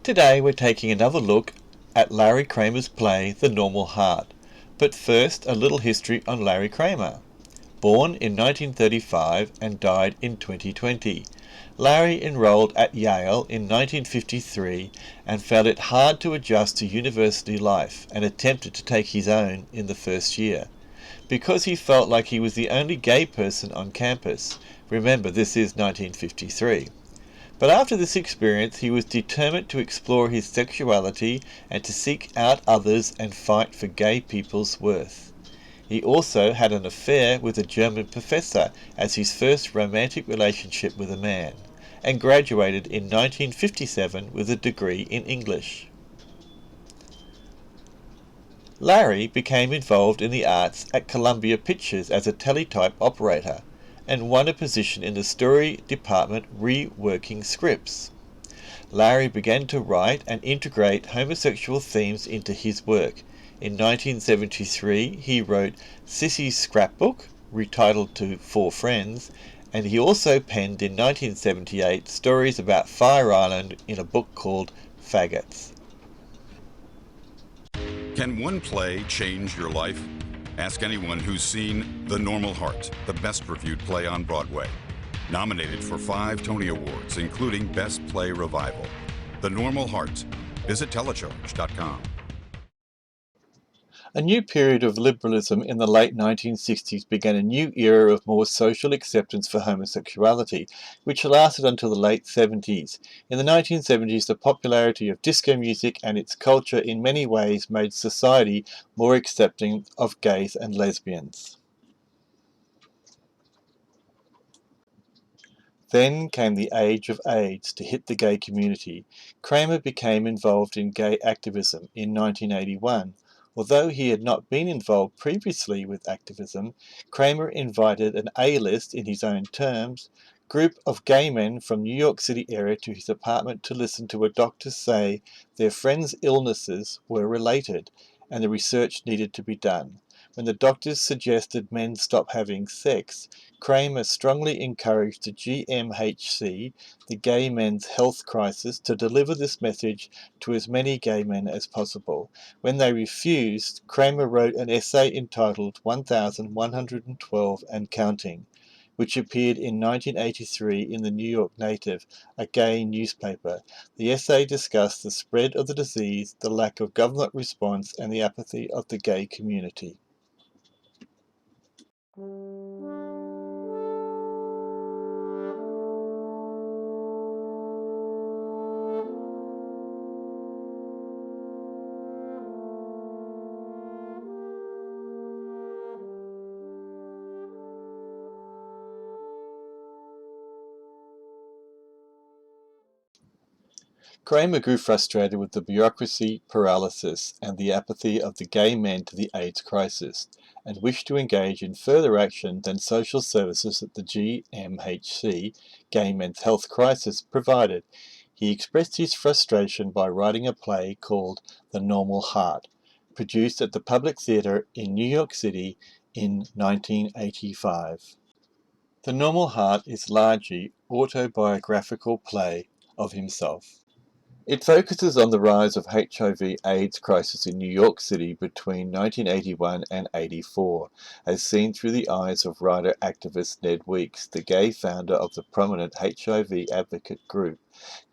Today we're taking another look at Larry Kramer's play The Normal Heart. But first, a little history on Larry Kramer. Born in 1935 and died in 2020. Larry enrolled at Yale in 1953 and found it hard to adjust to university life and attempted to take his own in the first year. Because he felt like he was the only gay person on campus. Remember, this is 1953. But after this experience, he was determined to explore his sexuality and to seek out others and fight for gay people's worth. He also had an affair with a German professor as his first romantic relationship with a man, and graduated in 1957 with a degree in English. Larry became involved in the arts at Columbia Pictures as a teletype operator, and won a position in the story department reworking scripts. Larry began to write and integrate homosexual themes into his work. In 1973 he wrote Sissy's Scrapbook, retitled to Four Friends, and he also penned in 1978 stories about Fire Island in a book called Faggots. Can one play change your life? Ask anyone who's seen The Normal Heart, the best reviewed play on Broadway. Nominated for 5 Tony Awards, including Best Play Revival. The Normal Heart. Visit telecharge.com. A new period of liberalism in the late 1960s began a new era of more social acceptance for homosexuality, which lasted until the late 70s. In the 1970s, the popularity of disco music and its culture in many ways made society more accepting of gays and lesbians. Then came the age of AIDS to hit the gay community. Kramer became involved in gay activism in 1981. Although he had not been involved previously with activism, Kramer invited an A-list, in his own terms, group of gay men from New York City area to his apartment to listen to a doctor say their friends' illnesses were related and the research needed to be done. When the doctors suggested men stop having sex, Kramer strongly encouraged the GMHC, the Gay Men's Health Crisis, to deliver this message to as many gay men as possible. When they refused, Kramer wrote an essay entitled 1112 and Counting, which appeared in 1983 in the New York Native, a gay newspaper. The essay discussed the spread of the disease, the lack of government response, and the apathy of the gay community. Kramer grew frustrated with the bureaucracy paralysis and the apathy of the gay men to the AIDS crisis, and wished to engage in further action than social services that the GMHC, Gay Men's Health Crisis, provided. He expressed his frustration by writing a play called The Normal Heart, produced at the Public Theatre in New York City in 1985. The Normal Heart is largely autobiographical play of himself. It focuses on the rise of HIV/AIDS crisis in New York City between 1981 and 84, as seen through the eyes of writer-activist Ned Weeks, the gay founder of the prominent HIV advocate group.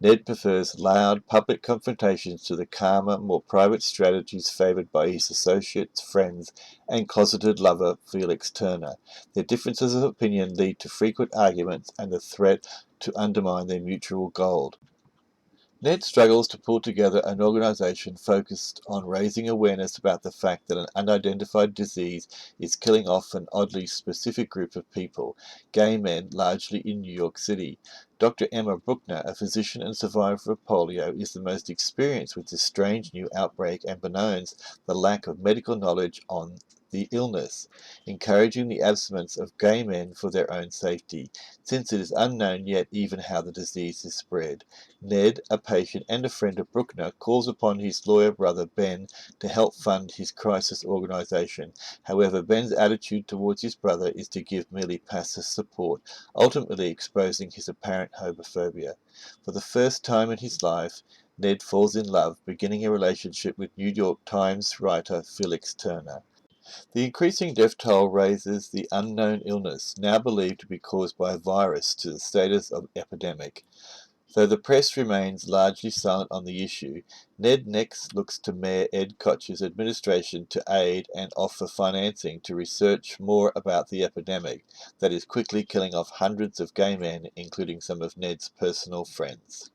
Ned prefers loud, public confrontations to the calmer, more private strategies favoured by his associates, friends, and closeted lover Felix Turner. Their differences of opinion lead to frequent arguments and the threat to undermine their mutual goal. Ned struggles to pull together an organization focused on raising awareness about the fact that an unidentified disease is killing off an oddly specific group of people, gay men, largely in New York City. Dr. Emma Bruckner, a physician and survivor of polio, is the most experienced with this strange new outbreak and bemoans the lack of medical knowledge on the illness, encouraging the abstinence of gay men for their own safety, since it is unknown yet even how the disease is spread. Ned, a patient and a friend of Bruckner, calls upon his lawyer brother Ben to help fund his crisis organization. However, Ben's attitude towards his brother is to give merely passive support, ultimately exposing his apparent homophobia. For the first time in his life, Ned falls in love, beginning a relationship with New York Times writer Felix Turner. The increasing death toll raises the unknown illness, now believed to be caused by a virus, to the status of epidemic. Though the press remains largely silent on the issue, Ned next looks to Mayor Ed Koch's administration to aid and offer financing to research more about the epidemic that is quickly killing off hundreds of gay men, including some of Ned's personal friends.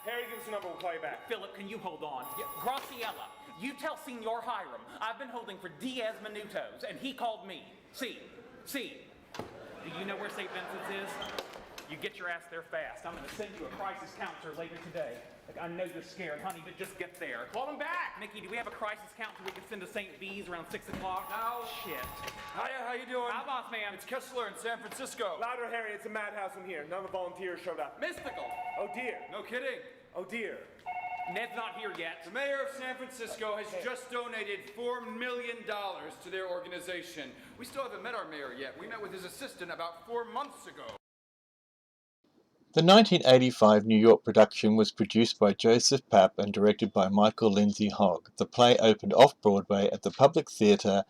Harry, give us a number, we'll call you back. Philip, can you hold on? Graciela, you tell Senor Hiram I've been holding for Diaz Minutos, and he called me. See. Do you know where St. Vincent's is? You get your ass there fast. I'm going to send you a crisis counselor later today. Like, I know you're scared, honey, but just get there. Call him back! Mickey, do we have a crisis counselor we can send to St. V's around 6 o'clock? No. Shit. Hiya, how you doing? Hi, boss man. It's Kessler in San Francisco. Louder, Harry, it's a madhouse in here. None of the volunteers showed up. Mystical. Oh dear. No kidding. Oh dear. Ned's not here yet. The mayor of San Francisco has just donated $4 million to their organization. We still haven't met our mayor yet. We met with his assistant about 4 months ago. The 1985 New York production was produced by Joseph Papp and directed by Michael Lindsay Hogg. The play opened off-Broadway at the Public Theatre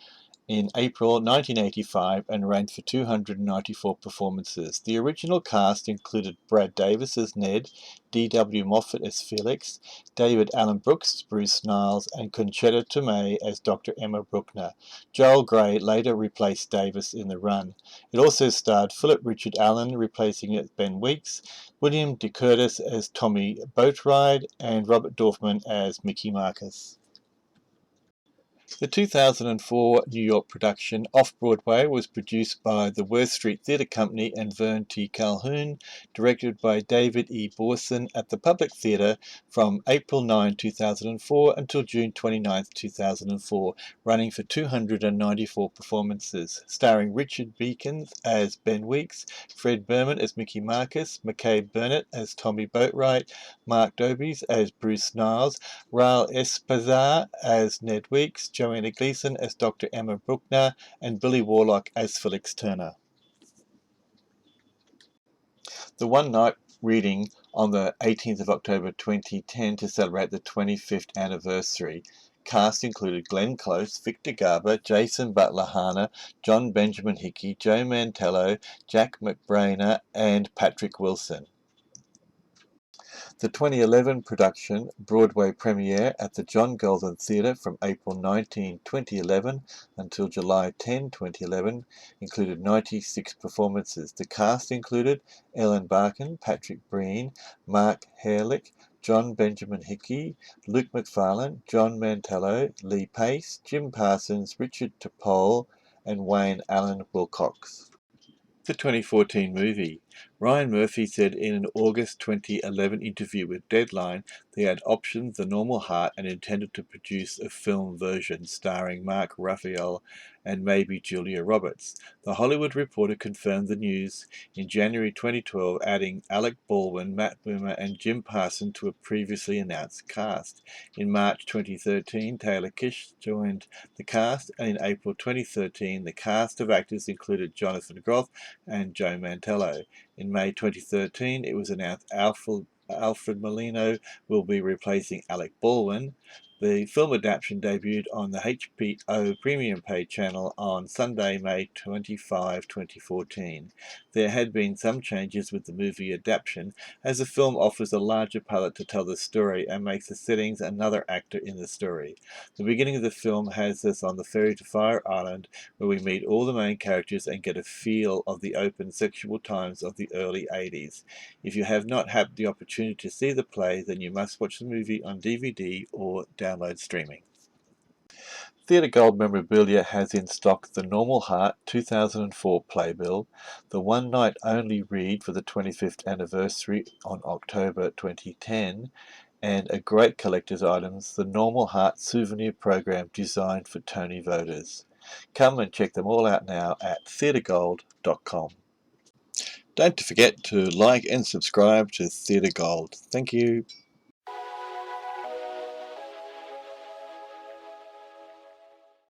in April 1985 and ran for 294 performances. The original cast included Brad Davis as Ned, D.W. Moffat as Felix, David Allen Brooks as Bruce Niles, and Concetta Tomei as Dr. Emma Bruckner. Joel Grey later replaced Davis in the run. It also starred Philip Richard Allen replacing Ben Weeks, William De Curtis as Tommy Boatride, and Robert Dorfman as Mickey Marcus. The 2004 New York production, Off-Broadway, was produced by the Worth Street Theatre Company and Vern T. Calhoun, directed by David E. Borson at the Public Theatre from April 9, 2004 until June 29, 2004, running for 294 performances, starring Richard Beacons as Ben Weeks, Fred Berman as Mickey Marcus, McCabe Burnett as Tommy Boatwright, Mark Dobies as Bruce Niles, Raul Espazar as Ned Weeks, Joanna Gleason as Dr. Emma Bruckner, and Billy Warlock as Felix Turner. The one-night reading on the 18th of October 2010 to celebrate the 25th anniversary. Cast included Glenn Close, Victor Garber, Jason Butler-Hana, John Benjamin Hickey, Joe Mantello, Jack McBrainer, and Patrick Wilson. The 2011 production, Broadway premiere at the John Golden Theatre from April 19, 2011 until July 10, 2011, included 96 performances. The cast included Ellen Barkin, Patrick Breen, Mark Herlick, John Benjamin Hickey, Luke McFarlane, John Mantello, Lee Pace, Jim Parsons, Richard Topol, and Wayne Allen Wilcox. The 2014 movie. Ryan Murphy said in an August 2011 interview with Deadline they had optioned The Normal Heart and intended to produce a film version starring Mark Raphael and maybe Julia Roberts. The Hollywood Reporter confirmed the news in January 2012, adding Alec Baldwin, Matt Bomer, and Jim Parsons to a previously announced cast. In March 2013, Taylor Kish joined the cast, and in April 2013, the cast of actors included Jonathan Groff and Joe Mantello. In May 2013, it was announced Alfred Molina will be replacing Alec Baldwin. The film adaptation debuted on the HBO Premium Pay channel on Sunday, May 25, 2014. There had been some changes with the movie adaptation, as the film offers a larger palette to tell the story and makes the settings another actor in the story. The beginning of the film has us on the ferry to Fire Island, where we meet all the main characters and get a feel of the open sexual times of the early 80s. If you have not had the opportunity to see the play, then you must watch the movie on DVD or download streaming. Theatre Gold Memorabilia has in stock the Normal Heart 2004 playbill, the one-night only read for the 25th anniversary on October 2010, and a great collector's items, the Normal Heart souvenir program designed for Tony voters. Come and check them all out now at theatregold.com. Don't forget to like and subscribe to Theatre Gold. Thank you.